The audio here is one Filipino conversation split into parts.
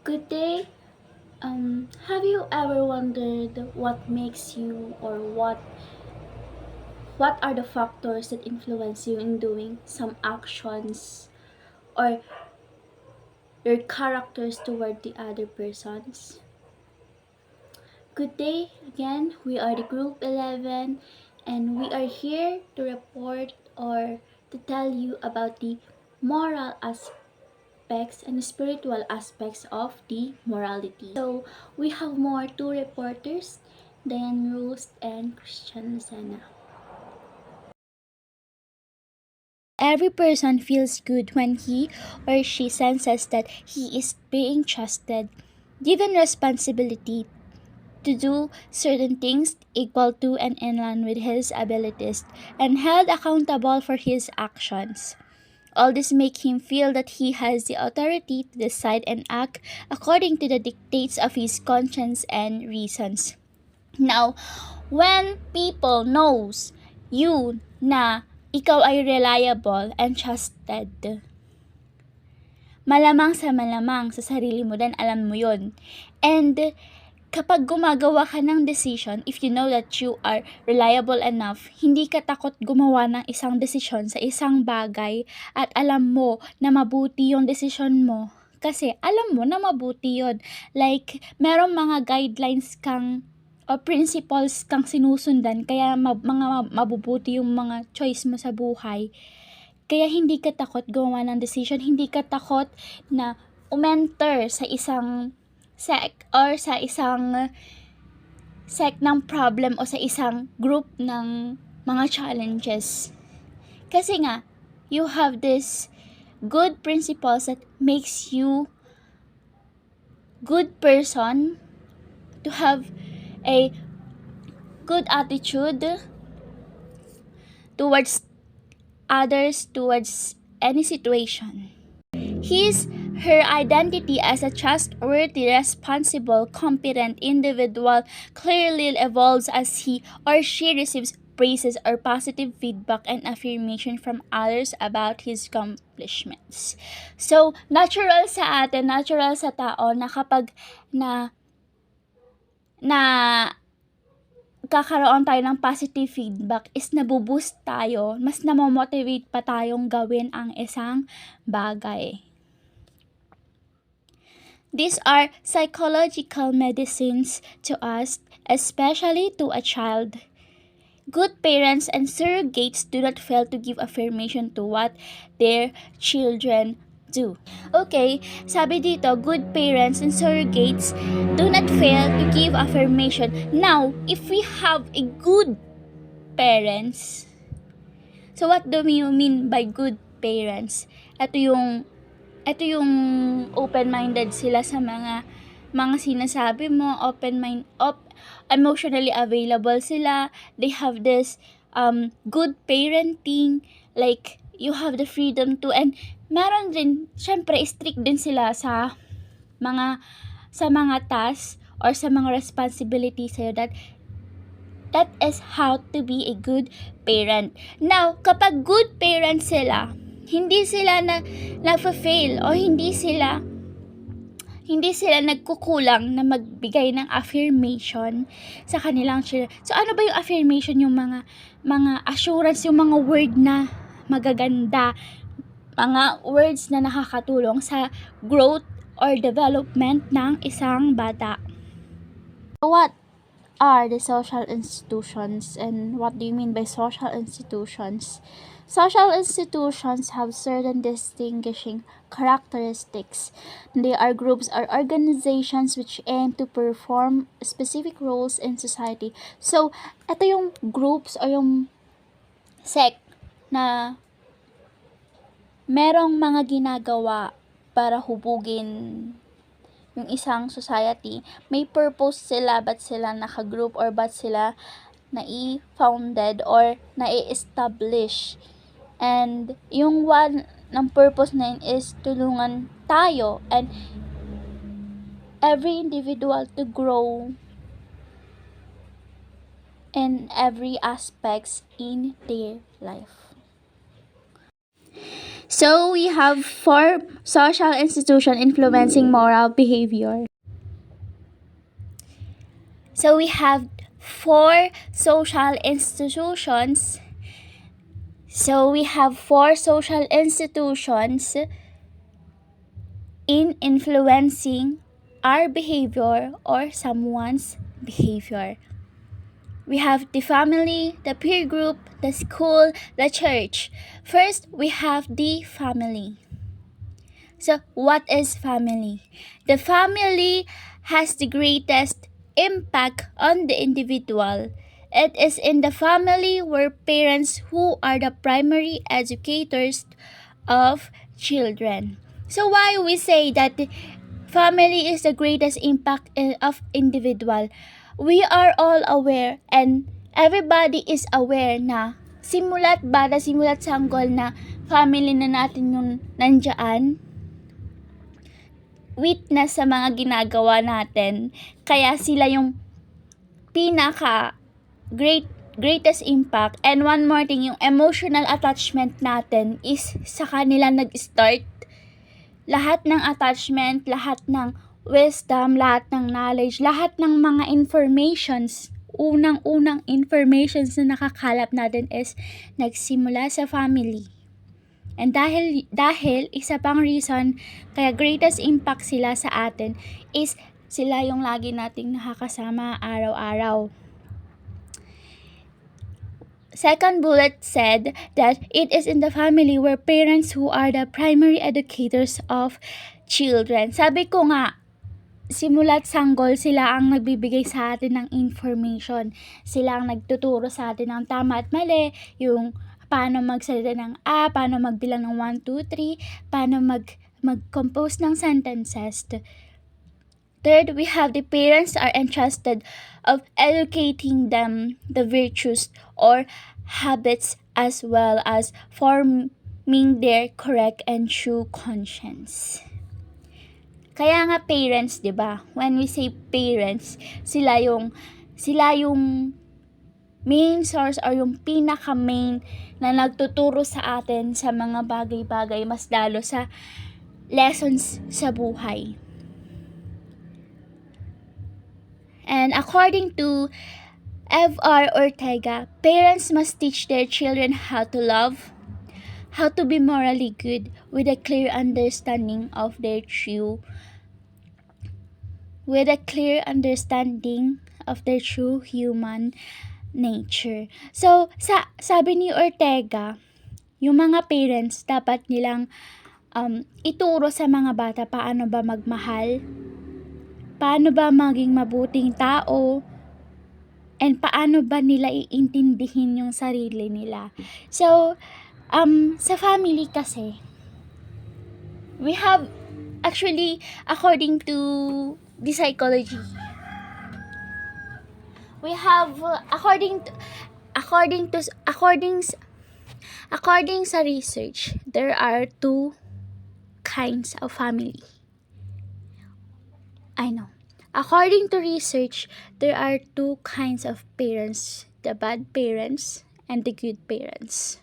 Good day. Have you ever wondered what makes you or what are the factors that influence you in doing some actions or your characters toward the other persons? Good day again. We are the group 11 and we are here to report or to tell you about the moral aspects and spiritual aspects of the morality. So we have more two reporters, Diane Rose and Christian Lucena. Every person feels good when he or she senses that he is being trusted, given responsibility to do certain things equal to and in line with his abilities, and held accountable for his actions. All this make him feel that he has the authority to decide and act according to the dictates of his conscience and reasons. Now, when people knows you na ikaw ay reliable and trusted, malamang sa sarili mo din alam mo yon. And kapag gumagawa ka ng decision, if you know that you are reliable enough, hindi ka takot gumawa ng isang desisyon sa isang bagay at alam mo na mabuti yung decision mo. Kasi alam mo na mabuti yun. Like, merong mga guidelines kang o principles kang sinusundan, kaya mga mabubuti yung mga choice mo sa buhay. Kaya hindi ka takot gumawa ng decision, hindi ka takot na umenter sa isang sect ng problem o sa isang group ng mga challenges. Kasi nga, you have this good principles that makes you good person, to have a good attitude towards others, towards any situation. Her identity as a trustworthy, responsible, competent individual clearly evolves as he or she receives praises or positive feedback and affirmation from others about his accomplishments. So, natural sa atin, natural sa tao na kapag na kakaroon tayo ng positive feedback is nabuboost tayo, mas namomotivate pa tayong gawin ang isang bagay. These are psychological medicines to us, especially to a child. Good parents and surrogates do not fail to give affirmation to what their children do. Okay, sabi dito, good parents and surrogates do not fail to give affirmation. Now, if we have a good parents, so what do you mean by good parents? Ito yung open-minded sila sa mga sinasabi mo, emotionally available sila, they have this good parenting, like you have the freedom to, and meron din, syempre strict din sila sa mga tasks or sa mga responsibilities sa'yo, that is how to be a good parent. Now, kapag good parents sila, hindi sila na-fail o hindi sila nagkukulang na magbigay ng affirmation sa kanilang children. So, ano ba yung affirmation? Yung mga assurance, yung mga word na magaganda, mga words na nakakatulong sa growth or development ng isang bata. What are the social institutions, and what do you mean by social institutions? Social institutions have certain distinguishing characteristics. They are groups or organizations which aim to perform specific roles in society. So, ito yung groups o yung sect na merong mga ginagawa para hubugin yung isang society. May purpose sila, ba't sila naka-group or ba't sila nai-founded or nai-establish. And yung one ng purpose na yun is tulungan tayo and every individual to grow in every aspects in their life. So we have 4 social institution influencing moral behavior. So we have 4 social institutions. So we have 4 social institutions in influencing our behavior or someone's behavior. We have the family, the peer group, the school, the church. First, we have the family. So, what is family? The family has the greatest impact on the individual. It is in the family where parents who are the primary educators of children. So, why we say that the family is the greatest impact of individual? We are all aware and everybody is aware na simulat bata, simulat sanggol na family na natin yung nandyan, witness sa mga ginagawa natin. Kaya sila yung pinaka greatest impact. And one more thing, yung emotional attachment natin is sa kanila nag-start. Lahat ng attachment, lahat ng wisdom, lahat ng knowledge, lahat ng mga informations, unang-unang informations na nakakalap natin is nagsimula sa family. And dahil isa pang reason kaya greatest impact sila sa atin is sila yung lagi nating nakakasama araw-araw. Second bullet said that it is in the family where parents who are the primary educators of children. Sabi ko nga, simula't sanggol sila ang nagbibigay sa atin ng information. Sila ang nagtuturo sa atin ng tama at mali, yung paano magsalita ng paano magbilang ng 1, 2, 3, paano mag-compose ng sentences. Third, we have the parents are entrusted of educating them the virtues or habits as well as forming their correct and true conscience. Kaya nga parents, 'di ba? When we say parents, sila yung main source or yung pinaka-main na nagtuturo sa atin sa mga bagay-bagay, mas lalo sa lessons sa buhay. And according to F.R. Ortega, parents must teach their children how to love, how to be morally good with a clear understanding of their true human nature. So, sabi ni Ortega, yung mga parents dapat nilang ituro sa mga bata paano ba magmahal, paano ba maging mabuting tao, and paano ba nila iintindihin yung sarili nila. So, sa family kasi, we have actually, according to the psychology, we have according sa research, there are 2 kinds of family. I know. According to research, there are 2 kinds of parents, the bad parents and the good parents.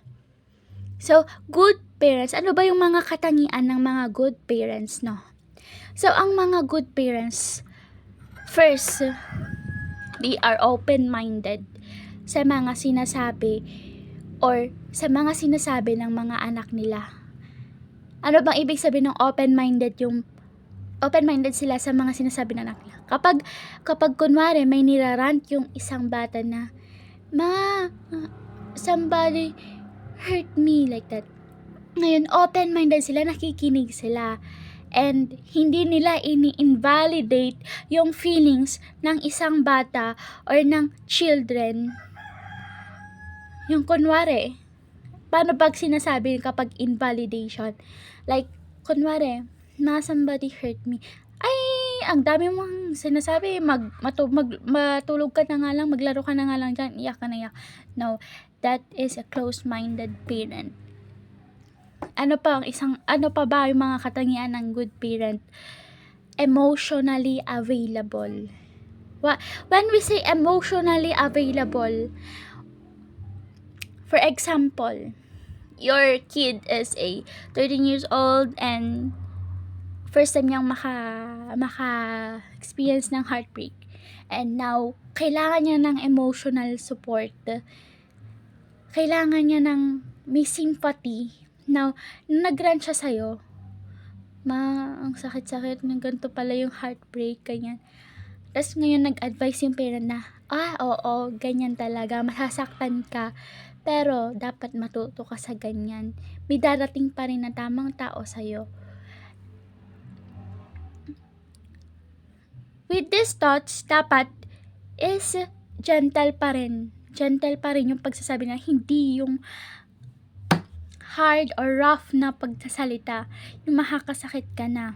So, good parents, ano ba yung mga katangian ng mga good parents, no? So, ang mga good parents, first, they are open-minded sa mga sinasabi or sa mga sinasabi ng mga anak nila. Ano bang ibig sabihin ng open-minded? Yung open-minded sila sa mga sinasabi ng anak nila. Kapag kunwari may nirarant yung isang bata na, somebody hurt me, like that. Ngayon, open-minded sila, nakikinig sila. And hindi nila ini-invalidate yung feelings ng isang bata or ng children. Yung kunwari, paano pag sinasabi kapag invalidation? Like, kunwari, somebody hurt me. Ay, ang dami mong sinasabi, matulog ka na nga lang, maglaro ka na nga lang dyan, iyak ka na iyak. No, that is a close-minded parent. Ano pa ba yung mga katangian ng good parent? Emotionally available. When we say emotionally available, for example, your kid is a 13 years old and first time niyang maka-experience ng heartbreak. And now, kailangan niya ng emotional support. Kailangan niya ng may sympathy. Now, nung nag-rant siya sa'yo, ang sakit-sakit ng ganito pala yung heartbreak, ganyan. Tapos ngayon nag-advise yung parent na, oo, ganyan talaga, masasaktan ka. Pero, dapat matuto ka sa ganyan. May darating pa rin na tamang tao sa'yo. With these thoughts, dapat is gentle pa rin. Gentle pa rin yung pagsasabi na hindi yung hard or rough na pagsasalita. Yung makakasakit ka na.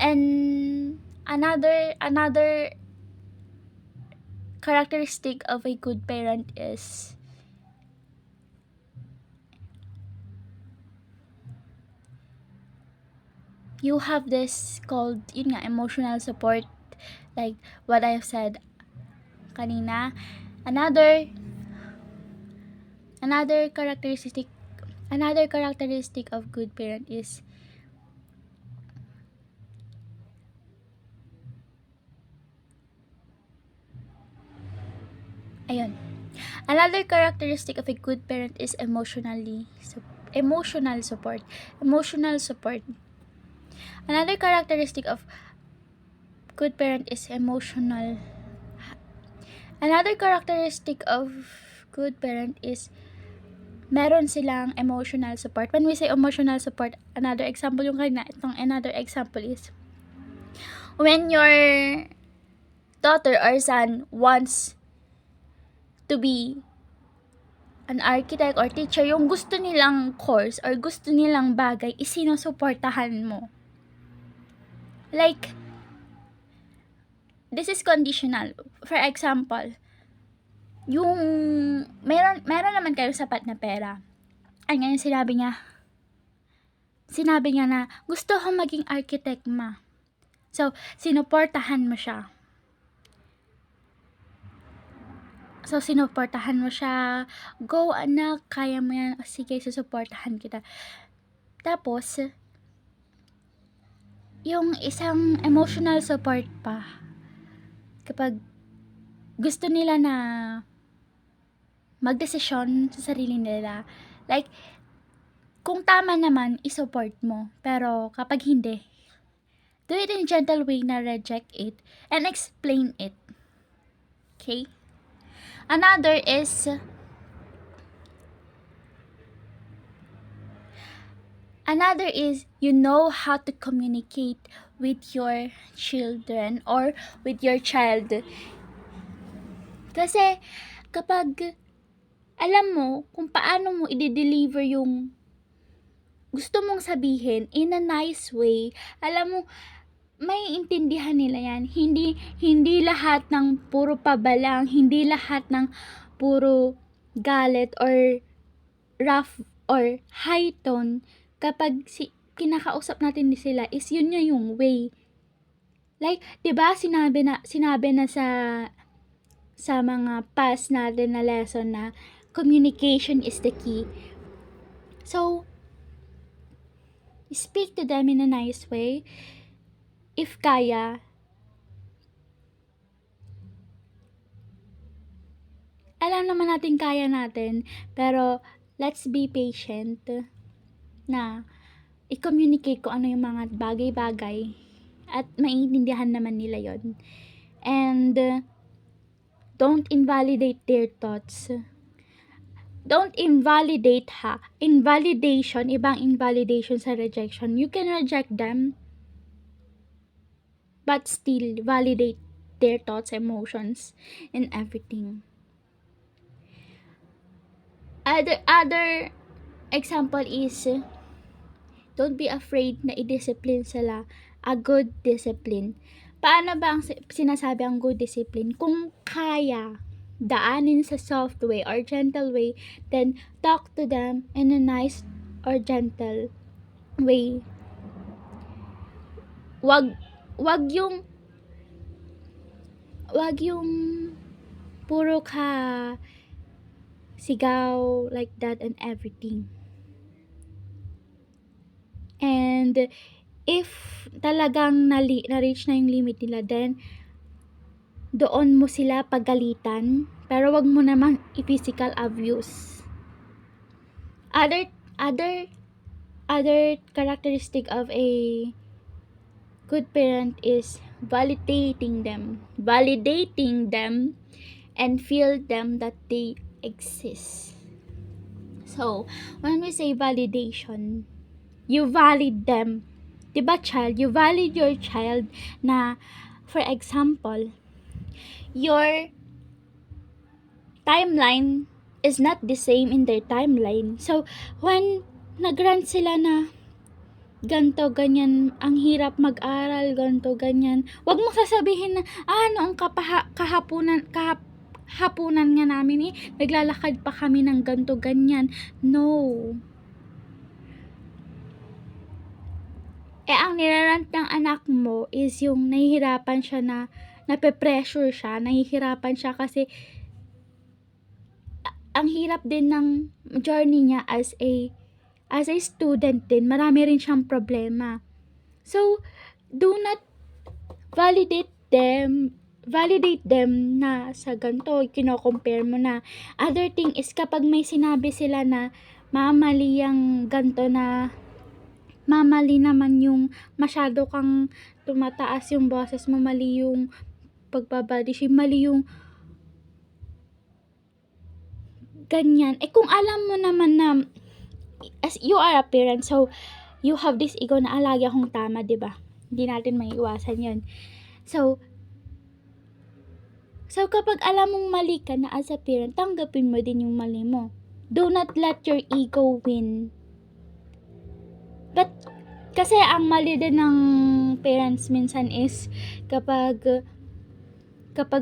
And another characteristic of a good parent is you have this called, yun nga, emotional support, like what I've said kanina. Another characteristic of good parent is another characteristic of a good parent is emotional support. Another characteristic of good parent is emotional. Another characteristic of good parent is meron silang emotional support. When we say emotional support, another example yung kanina, another example is when your daughter or son wants to be an architect or teacher, yung gusto nilang course or gusto nilang bagay, isinusuportahan mo. Like, this is conditional. For example, yung meron naman kayo sapat na pera. Ay ngayon sinabi niya na gusto ko maging architect, ma. So, sinuportahan mo siya. Go anak, kaya mo yan. Sige, susuportahan kita. Tapos, yung isang emotional support pa, kapag gusto nila na magdesisyon sa sarili nila, like, kung tama naman, isupport mo. Pero kapag hindi, do it in a gentle way na reject it and explain it. Okay? Another is you know how to communicate with your children or with your child. Kasi kapag alam mo kung paano mo i-deliver yung gusto mong sabihin in a nice way, alam mo, may intindihan nila yan. Hindi lahat ng puro pabalang, hindi lahat ng puro galit or rough or high tone. Kapag kinakausap natin sila is yun nga yung way. Like, 'di ba sinabi na sa mga past natin na lesson na communication is the key. So, speak to them in a nice way. If kaya, alam naman natin kaya natin, pero let's be patient na i-communicate ko ano yung mga bagay-bagay at maintindihan naman nila yon. And don't invalidate their thoughts. Don't invalidate Invalidation, ibang invalidation sa rejection. You can reject them, but still validate their thoughts, emotions, and everything. Other example is, don't be afraid na i-discipline sila. A good discipline. Paano ba ang sinasabi ang good discipline? Kung kaya daanin sa soft way or gentle way, then talk to them in a nice or gentle way. Wag yung puro ka sigaw like that and everything. And if talagang na-reach na yung limit nila, then doon mo sila pagalitan, pero wag mo namang i-physical abuse. Other characteristic of a good parent is validating them and feel them that they exist. So when we say validation, you valid them. Diba child? You valid your child na, for example, your timeline is not the same in their timeline. So, when nag-rant sila na ganto, ganyan, ang hirap mag-aral, ganto, ganyan, wag mo sasabihin na, noong hapunan nga namin naglalakad pa kami ng ganto, ganyan. No. Ang nirarant ng anak mo is yung nahihirapan siya nape-pressure siya, nahihirapan siya kasi ang hirap din ng journey niya as a student din. Marami rin siyang problema. So, do not validate them na sa ganito, kino-compare mo na. Other thing is, kapag may sinabi sila na mamali ang ganito, na mamali naman yung masyado kang tumataas yung boses mo, mali yung pagbabody shame, mali yung ganyan. Kung alam mo naman na as you are a parent, so you have this ego na lagi akong tama, diba? Hindi natin maiiwasan yun. So kapag alam mong mali ka na as a parent, tanggapin mo din yung mali mo. Do not let your ego win. But kasi ang mali din ng parents minsan is kapag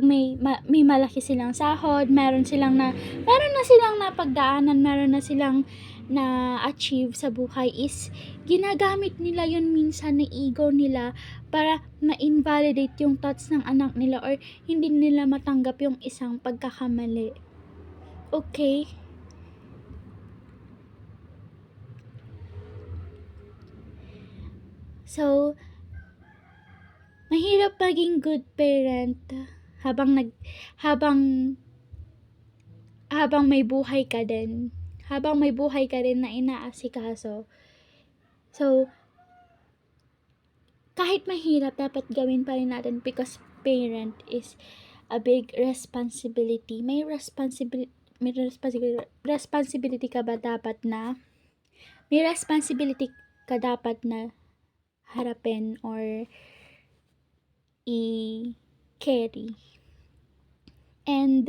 may malaki silang sahod, meron na silang napagdaanan, meron na silang na-achieve sa buhay, is ginagamit nila yun minsan na ego nila para ma-invalidate yung thoughts ng anak nila or hindi nila matanggap yung isang pagkakamali. Okay? So, mahirap maging good parent habang may buhay ka din. Habang may buhay ka rin na inaasikaso. So, kahit mahirap, dapat gawin pa rin natin because parent is a big responsibility. May responsibility ka ba dapat na? May responsibility ka dapat na harapin or i-carry. And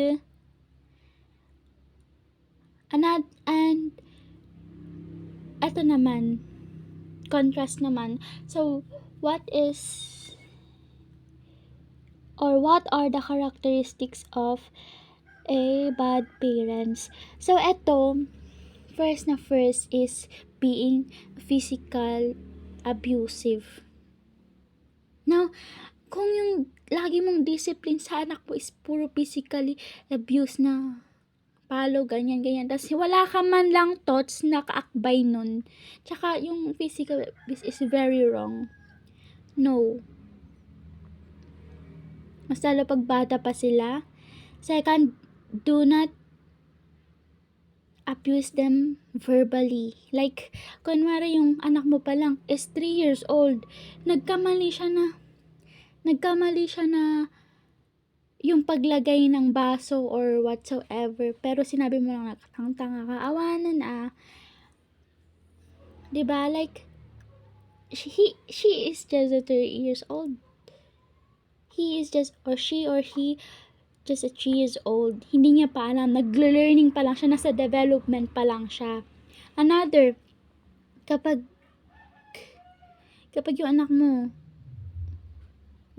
ito naman, contrast naman. So, what are the characteristics of a bad parents? So, ito, first is being physical abusive. Now, kung yung lagi mong discipline sa anak mo is puro physically abuse na palo, ganyan, tapos wala ka man lang thoughts na kaakbay nun, tsaka yung physical abuse is very wrong. No. Mas lalo pag bata pa sila. Second, do not abuse them verbally. Like, kunwari yung anak mo pa lang is 3 years old, nagkamali siya na yung paglagay ng baso or whatsoever, pero sinabi mo lang nakatanga ka, awanan diba? Like, she is just 3 years old. He is just, or she or he, just 3 years old. Hindi niya pa alam, nag-learning pa lang siya, nasa development pa lang siya. Another, kapag yung anak mo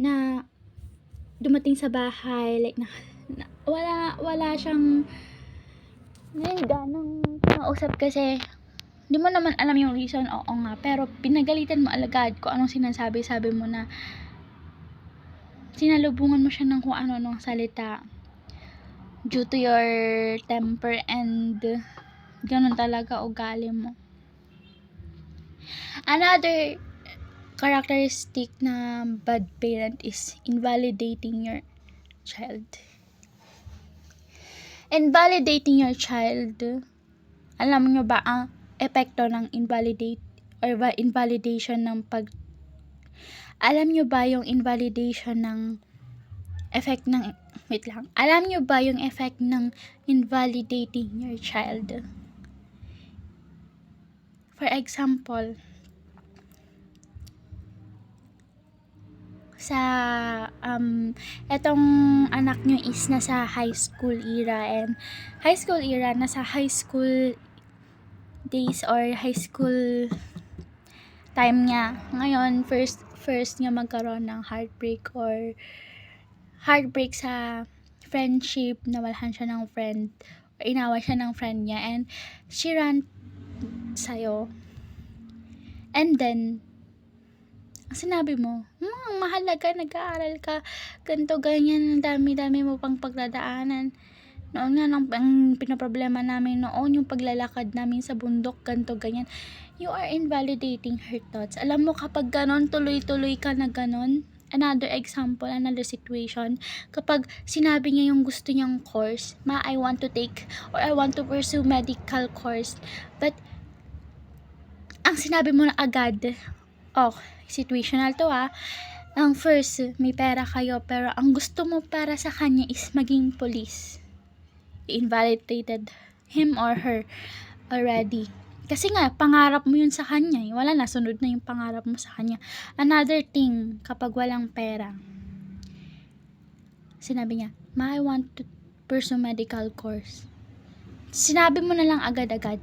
na dumating sa bahay, like wala siyang ganong mausap kasi di mo naman alam yung reason, oo nga, pero pinagalitan mo alagad kung anong sinasabi mo na sinalubungan mo siya ng kung ano-anong salita due to your temper and ganun talaga ugali mo. Another characteristic na bad parent is invalidating your child. Invalidating your child, alam nyo ba ang epekto ng invalidation ng alam nyo ba yung invalidation ng effect ng alam nyo ba yung effect ng invalidating your child? For example, sa etong anak nyo is nasa high school era nasa high school days or high school time niya. Ngayon, first niya magkaroon ng heartbreak sa friendship, nawalahan siya ng friend or inawa siya ng friend niya and she ran sa'yo. And then, sinabi mo, mahalaga, nag-aaral ka, ganito, ganyan, dami-dami mo pang pagdadaanan. Noon nga, ang pinaproblema namin noon, yung paglalakad namin sa bundok, ganito, ganyan. You are invalidating her thoughts. Alam mo, kapag ganon, tuloy-tuloy ka na ganon, another example, another situation, kapag sinabi niya yung gusto niyang course, I want to take, or I want to pursue medical course, but, ang sinabi mo na agad, situational to ang first, may pera kayo, pero ang gusto mo para sa kanya is maging police. Invalidated him or her already. Kasi nga, pangarap mo yun sa kanya. Wala na, sunod na yung pangarap mo sa kanya. Another thing, kapag walang pera, sinabi niya, I want to pursue medical course. Sinabi mo na lang agad-agad.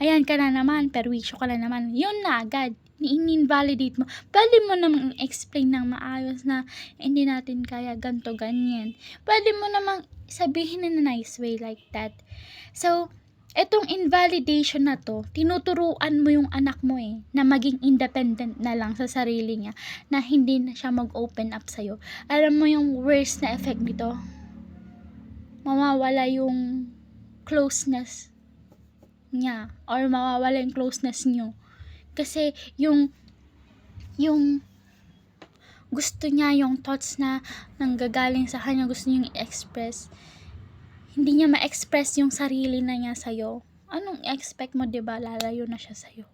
Ayan ka na naman, perwisyo ka na naman. Yun na agad, in-invalidate mo. Pwede mo namang explain ng maayos na hindi natin kaya ganto ganyan. Pwede mo namang sabihin in a nice way like that. So, etong invalidation na to, tinuturuan mo yung anak mo na maging independent na lang sa sarili niya, na hindi na siya mag-open up sa'yo. Alam mo yung worst na effect nito? Mawawala yung closeness niya or mawawala yung closeness niyo. Kasi yung gusto niya, yung thoughts na nanggagaling sa kanya, gusto niyang i-express. Hindi niya ma-express yung sarili na niya sa'yo. Anong i-expect mo, diba? Lalayo na siya sa'yo.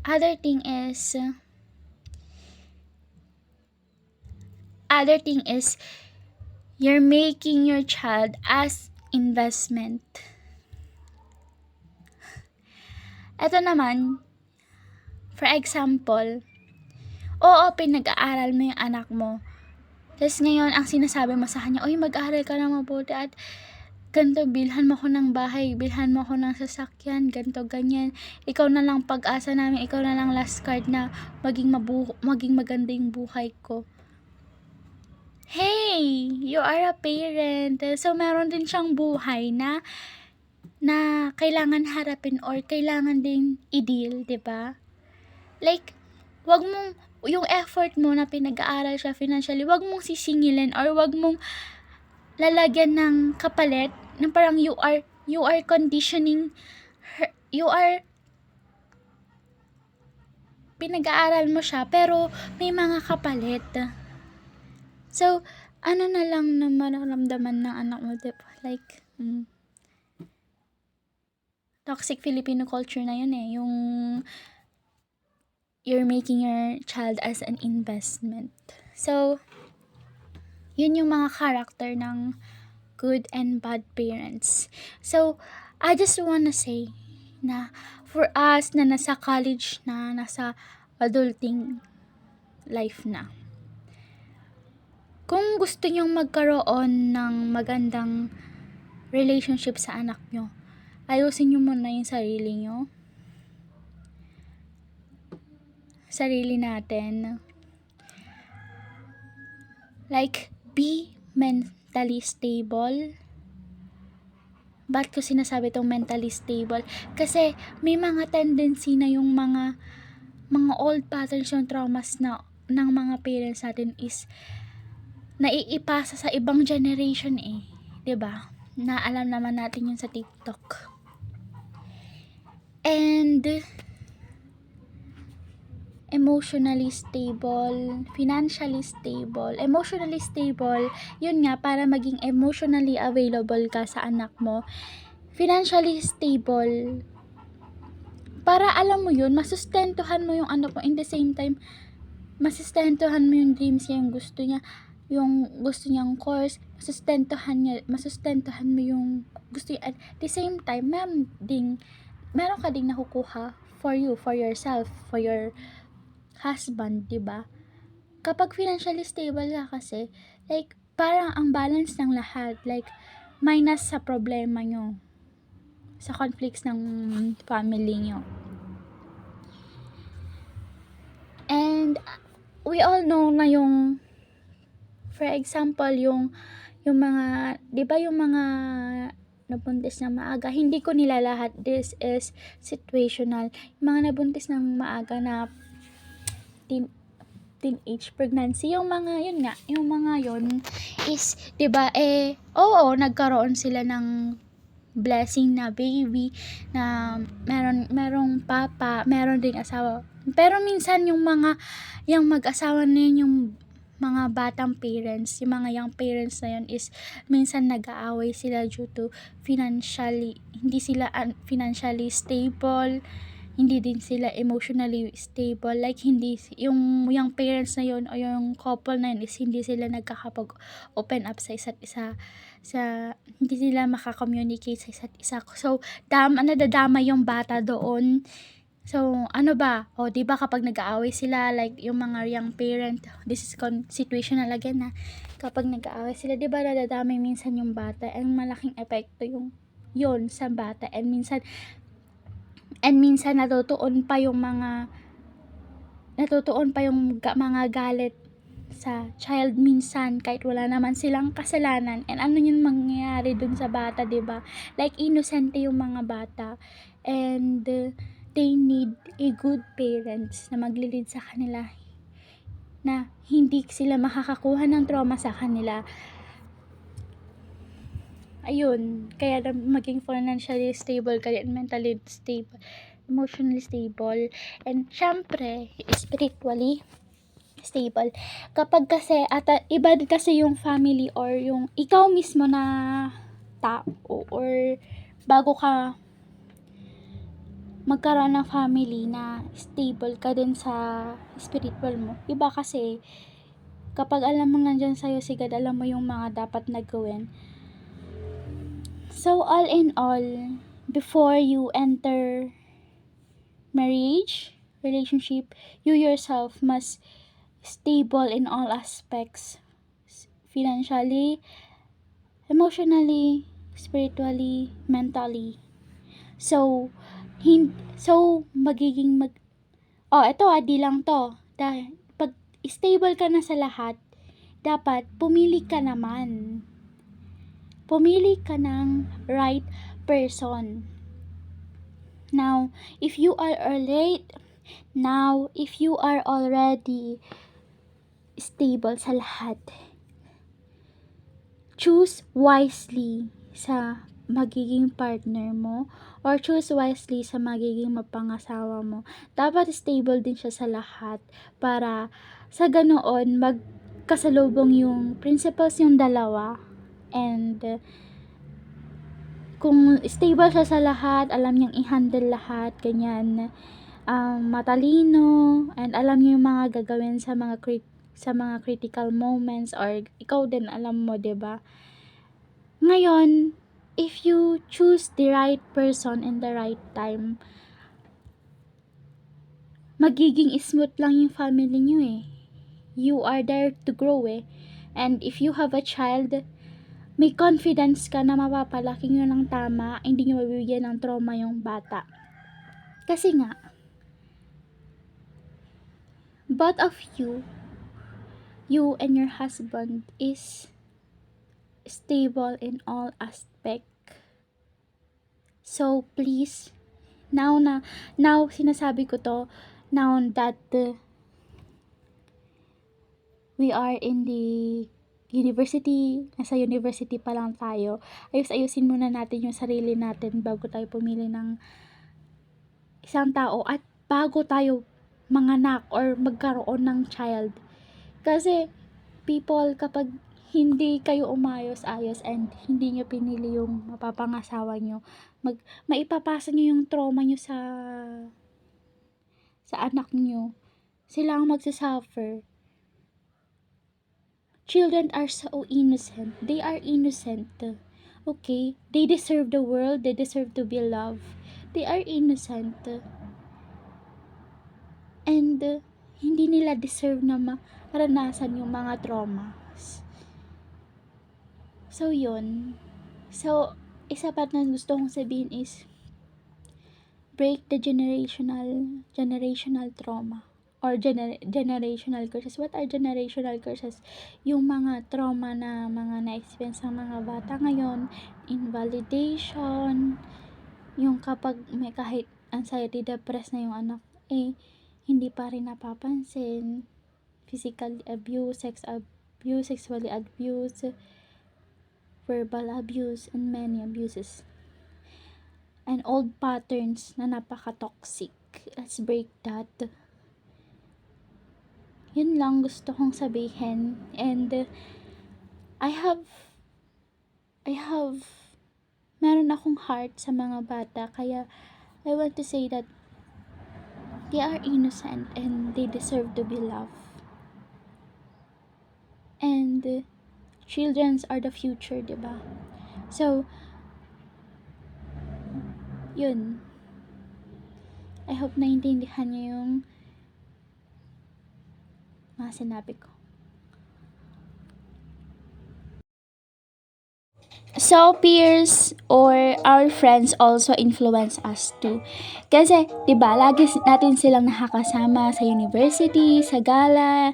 Other thing is you're making your child as investment. Ito naman, for example, pinag-aaral mo yung anak mo. Tapos ngayon, ang sinasabi mo sa kanya, mag-aaral ka na mabuti at ganito, bilhan mo ko ng bahay, bilhan mo ko ng sasakyan, ganito, ganyan. Ikaw na lang pag-asa namin, ikaw na lang last card na maging maganda yung buhay ko. Hey, you are a parent. So, meron din siyang buhay na kailangan harapin or kailangan din i-deal, diba? Like, wag mong, yung effort mo na pinag-aaral siya financially, wag mong sisingilin or wag mong lalagyan ng kapalit na parang you are conditioning her, pinag-aaral mo siya pero may mga kapalit. So, ano na lang na mararamdaman ng anak mo, diba? Like, toxic Filipino culture na yun yung you're making your child as an investment. So, yun yung mga character ng good and bad parents. So, I just wanna say na for us na nasa college na, nasa adulting life na, kung gusto nyong magkaroon ng magandang relationship sa anak nyo, ayusin nyo muna yung sarili nyo. Sarili natin. Like, be mentally stable. Ba't ko sinasabi itong mentally stable? Kasi may mga tendency na yung mga old patterns, yung traumas na ng mga parents natin is naiipasa sa ibang generation 'di ba? na alam naman natin yun sa TikTok. And emotionally stable, financially stable. Emotionally stable, yun nga, para maging emotionally available ka sa anak mo. Financially stable, para alam mo yun, masustentuhan mo yung anak mo, in the same time, masustentuhan mo yung dreams niya, yung gusto niyang course, masustentuhan mo yung gusto niya. At the same time, meron ka ding nakukuha for you, for yourself, for your husband, 'di ba? Kapag financially stable ka kasi, like, parang ang balance ng lahat, like, minus sa problema nyo, sa conflicts ng family nyo. And we all know na yung, for example, yung mga, 'di ba yung mga nabuntis na maaga, hindi ko nila lahat, this is situational. Yung mga nabuntis ng maaga na teenage pregnancy, yung mga yun nga, yung mga yun is, 'di ba, oo, nagkaroon sila ng blessing na baby, na merong papa, meron ding asawa. Pero minsan yung mag-asawa na yun, yung mga batang parents, yung mga young parents na yun is minsan nag-aaway sila due to hindi sila financially stable, hindi din sila emotionally stable, like hindi yung parents na yun o yung couple na yun is hindi sila nagkakapag open up sa isa't isa, hindi sila makakommunicate sa isa't isa. So nadadama yung bata doon. So, ano ba? O, di ba kapag nag-aaway sila, like, yung mga young parent, this is situational again, kapag nag-aaway sila, di ba, nadadamay minsan yung bata, ang malaking epekto yun sa bata, and minsan natutuon pa yung mga galit sa child minsan, kahit wala naman silang kasalanan. And ano yung mangyayari dun sa bata, di ba? Like, innocente yung mga bata, and they need a good parents na maglilid sa kanila, na hindi sila makakakuha ng trauma sa kanila. Ayun, kaya maging financially stable ka din, mentally stable, emotionally stable, and syempre spiritually stable. Kapag kasi iba din kasi yung family or yung ikaw mismo na tao, or bago ka magkaroon ng family na stable ka din sa spiritual mo. Iba kasi kapag alam mo nandyan sa'yo si God, alam mo yung mga dapat na gawin. So all in all, before you enter marriage, relationship, you yourself must stable in all aspects, financially, emotionally, spiritually, mentally. So magiging ito di lang to. Dahil pag stable ka na sa lahat, dapat pumili ka naman. Pumili ka ng right person. Now, if you are already stable sa lahat, choose wisely sa magiging partner mo, or choose wisely sa magiging mapangasawa mo. Dapat stable din siya sa lahat, para sa ganoon magkasalubong yung principles yung dalawa. And kung stable siya sa lahat, alam niyang i-handle lahat, ganyan, matalino, and alam niyo yung mga gagawin sa mga critical moments, or ikaw din alam mo, 'di ba? Ngayon, if you choose the right person in the right time, magiging smooth lang yung family niyo You are there to grow And if you have a child, may confidence ka na mapapalaki nyo ng tama, hindi nyo mabibigyan ng trauma yung bata. Kasi nga, both of you and your husband is stable in all aspect. So please, now sinasabi ko to, now that we are in the nasa university pa lang tayo, ayusin muna natin yung sarili natin bago tayo pumili ng isang tao at bago tayo manganak or magkaroon ng child. Kasi people, kapag hindi kayo umayos-ayos and hindi nyo pinili yung mapapangasawa nyo, maipapasa nyo yung trauma nyo sa anak nyo. Sila ang magsasuffer. Children are so innocent. They are innocent. Okay? They deserve the world. They deserve to be loved. They are innocent. And hindi nila deserve na maranasan yung mga traumas. So, yun. So, isa pa na gusto kong sabihin is, break the generational trauma or generational curses. What are generational curses? Yung mga trauma na mga na-experience ng mga bata ngayon, invalidation, yung kapag may kahit anxiety, depressed na yung anak, hindi pa rin napapansin, physical abuse, sex abuse, sexually abuse, verbal abuse, and many abuses. And old patterns na napaka-toxic. Let's break that. Yun lang gusto kong sabihin. And I have meron akong heart sa mga bata, kaya I want to say that they are innocent and they deserve to be loved. And children are the future, diba? So, yun. I hope naintindihan niyo yung mga sinabi ko. So, peers or our friends also influence us too. Kasi, diba, lagi natin silang nakakasama sa university, sa gala,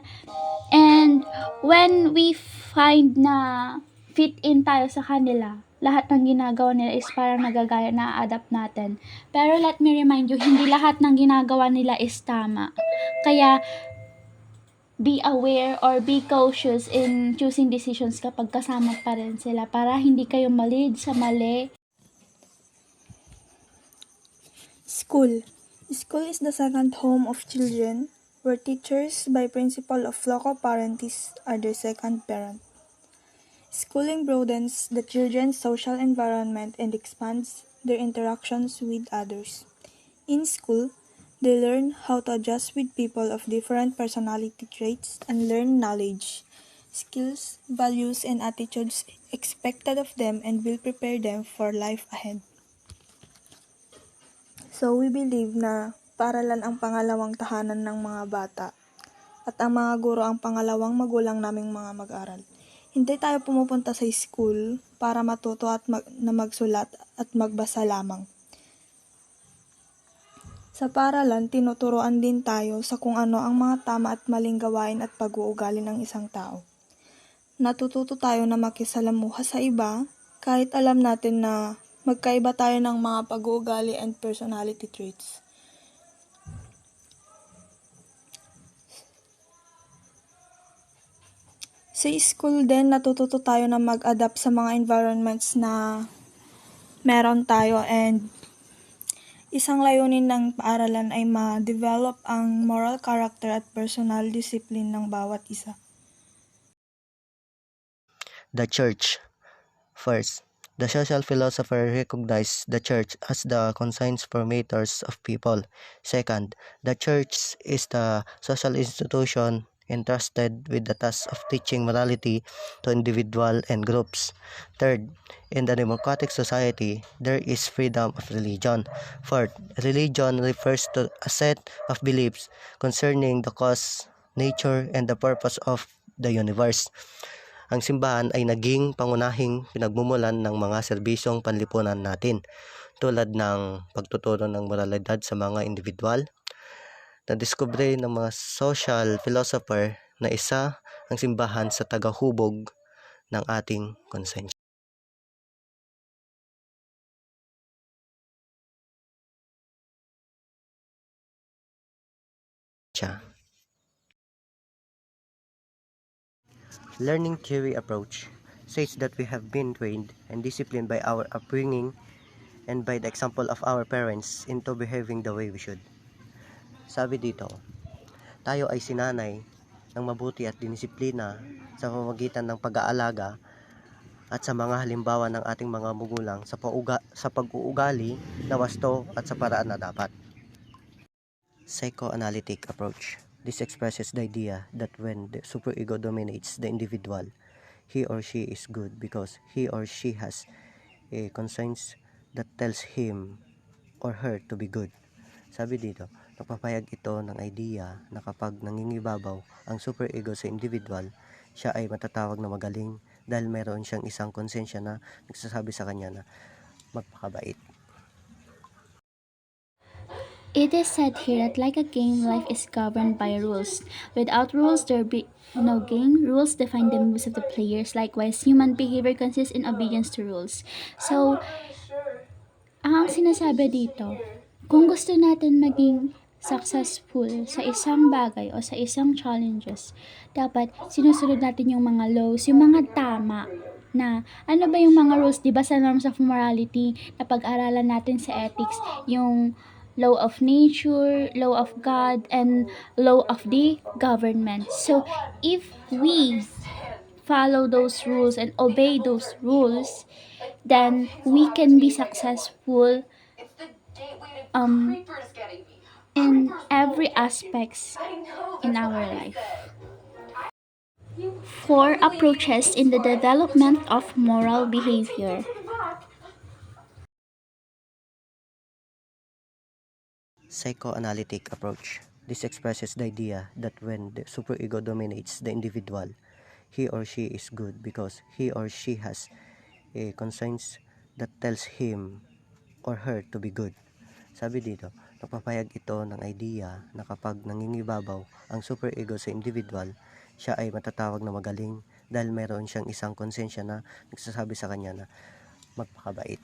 and when we find na fit in tayo sa kanila, lahat ng ginagawa nila is parang nagagaya, na-adapt natin. Pero let me remind you, hindi lahat ng ginagawa nila is tama. Kaya, be aware or be cautious in choosing decisions kapag kasama pa rin sila para hindi kayo malid sa mali. School. School is the second home of children, where teachers, by principle of loco parentis, are their second parent. Schooling broadens the children's social environment and expands their interactions with others. In school, they learn how to adjust with people of different personality traits and learn knowledge, skills, values, and attitudes expected of them and will prepare them for life ahead. So we believe na paaralan ang pangalawang tahanan ng mga bata at ang mga guro ang pangalawang magulang naming mga mag-aral. Hindi tayo pumupunta sa school para matuto at na magsulat at magbasa lamang. Sa paaralan, tinuturoan din tayo sa kung ano ang mga tama at maling gawain at pag-uugali ng isang tao. Natututo tayo na makisalamuha sa iba kahit alam natin na magkaiba tayo ng mga pag-uugali and personality traits. Sa school din, natututo tayo na mag-adapt sa mga environments na meron tayo, and isang layunin ng paaralan ay ma-develop ang moral character at personal discipline ng bawat isa. The Church. First, the social philosopher recognized the Church as the conscience formators of people. Second, the Church is the social institution entrusted with the task of teaching morality to individuals and groups. Third, in the democratic society, there is freedom of religion. Fourth, religion refers to a set of beliefs concerning the cause, nature, and the purpose of the universe. Ang simbahan ay naging pangunahing pinagmumulan ng mga serbisyong panlipunan natin, tulad ng pagtuturo ng moralidad sa mga individual. Nadiskubre ng mga social philosopher na isa ang simbahan sa tagahubog ng ating konsensya. Learning theory approach says that we have been trained and disciplined by our upbringing and by the example of our parents into behaving the way we should. Sabi dito, tayo ay sinanay ng mabuti at dinisiplina sa pamamagitan ng pag-aalaga at sa mga halimbawa ng ating mga magulang sa pag-uugali na wasto at sa paraan na dapat. Psychoanalytic approach. This expresses the idea that when the superego dominates the individual, he or she is good because he or she has a conscience that tells him or her to be good. Sabi dito, nagpapayag ito ng idea na kapag nangingibabaw ang superego sa individual, siya ay matatawag na magaling dahil mayroon siyang isang konsensya na nagsasabi sa kanya na magpakabait. It is said here that like a game, life is governed by rules. Without rules, there be no game. Rules define the moves of the players. Likewise, human behavior consists in obedience to rules. So, ang sinasabi dito, kung gusto natin maging successful sa isang bagay o sa isang challenges, dapat sinusunod natin yung mga laws, yung mga tama na ano ba yung mga rules, di ba sa norms of morality na pag-aralan natin sa ethics, yung law of nature, law of God, and law of the government. So, if we follow those rules and obey those rules, then we can be successful in every aspects in our life. 4 approaches in the development of moral behavior. Psychoanalytic approach. This expresses the idea that when the superego dominates the individual, he or she is good because he or she has a conscience that tells him or her to be good. Sabi dito, nagpapayag ito ng idea na kapag nangingibabaw ang superego sa individual, siya ay matatawag na magaling dahil mayroon siyang isang konsensya na nagsasabi sa kanya na magpakabait.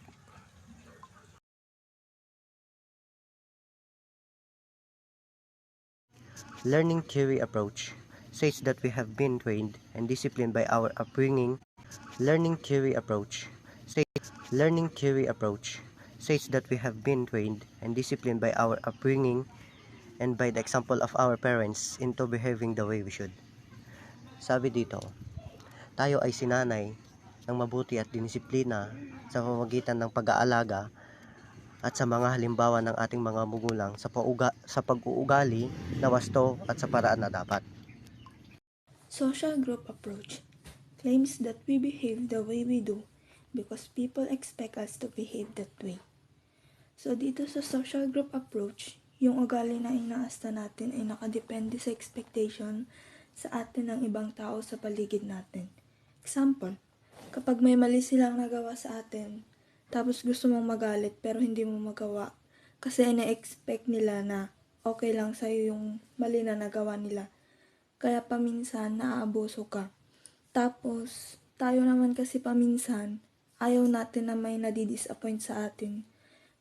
Learning theory approach says that we have been trained and disciplined by our upbringing. Learning theory approach says that we have been trained and disciplined by our upbringing and by the example of our parents into behaving the way we should. Sabi dito, tayo ay sinanay ng mabuti at dinisiplina sa pamamagitan ng pag-aalaga at sa mga halimbawa ng ating mga magulang sa pag-uugali na wasto at sa paraan na dapat. Social group approach claims that we behave the way we do because people expect us to behave that way. So dito sa social group approach, yung ugali na inaasta natin ay nakadepende sa expectation sa atin ng ibang tao sa paligid natin. Example, kapag may mali silang nagawa sa atin, tapos gusto mong magalit pero hindi mo magawa kasi ina-expect nila na okay lang sa'yo yung mali na nagawa nila. Kaya paminsan naaabuso ka. Tapos tayo naman kasi paminsan ayaw natin na may nadidisappoint sa atin.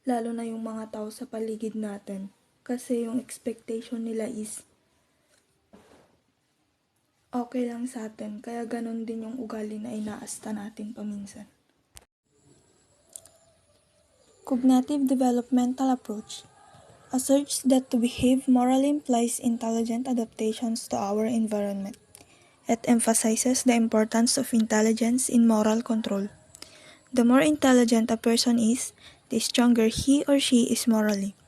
Lalo na yung mga tao sa paligid natin. Kasi yung expectation nila is okay lang sa atin. Kaya ganun din yung ugali na inaasta natin paminsan. Cognitive developmental approach asserts that to behave morally implies intelligent adaptations to our environment. It emphasizes the importance of intelligence in moral control. The more intelligent a person is, the stronger he or she is morally.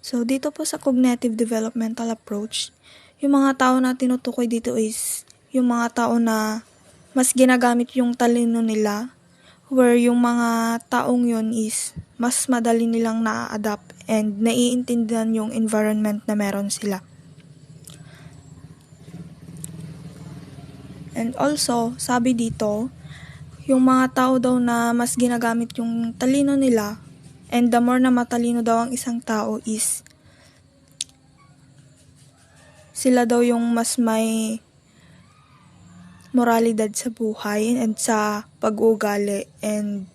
So dito po sa cognitive developmental approach, yung mga tao na tinutukoy dito is yung mga tao na mas ginagamit yung talino nila, where yung mga taong yun is mas madali nilang na-adapt and naiintindihan yung environment na meron sila. And also, sabi dito, yung mga tao daw na mas ginagamit yung talino nila, and the more na matalino daw ang isang tao is sila daw yung mas may moralidad sa buhay and sa pag-uugali, and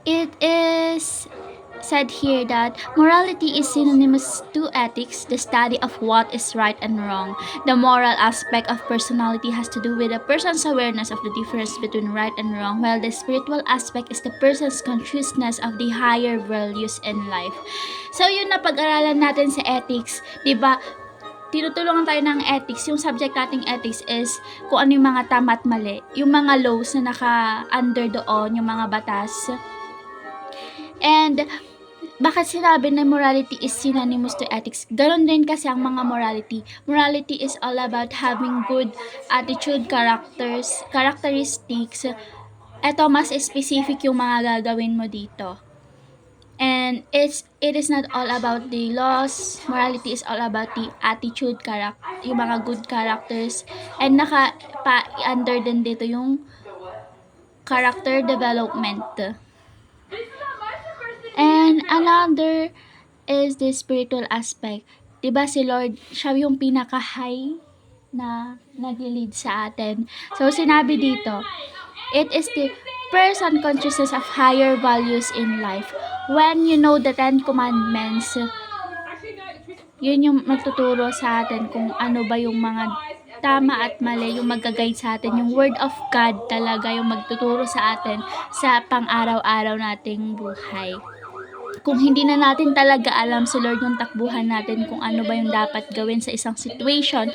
It is said here that morality is synonymous to ethics, the study of what is right and wrong. The moral aspect of personality has to do with a person's awareness of the difference between right and wrong, while the spiritual aspect is the person's consciousness of the higher values in life. So yun na pag-aralan natin sa ethics, 'di ba? Tinutulungan tayo ng ethics. Yung subject nating ethics is kung ano yung mga tama at mali, yung mga laws na naka-under doon, yung mga batas. And bakit sinabi na morality is synonymous to ethics? Ganon din kasi ang mga morality. Morality is all about having good attitude, characteristics. Ito, mas specific yung mga gagawin mo dito. And it is not all about the laws. Morality is all about the attitude, yung mga good characters. And under din dito yung character development. And another is the spiritual aspect. 'Di ba si Lord, siya yung pinaka-high na nag-lead sa atin. So sinabi dito, it is the person consciousness of higher values in life. When you know the 10 commandments, yun yung magtuturo sa atin kung ano ba yung mga tama at mali, yung mag-guide sa atin, yung word of God talaga yung magtuturo sa atin sa pang-araw-araw nating buhay. Kung hindi na natin talaga alam si Lord yung takbuhan natin kung ano ba yung dapat gawin sa isang situation,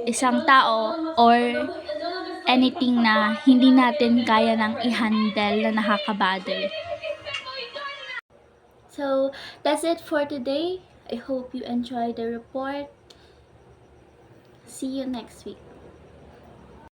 isang tao, or anything na hindi natin kaya nang i-handle na nakaka-bother. So, that's it for today. I hope you enjoyed the report. See you next week.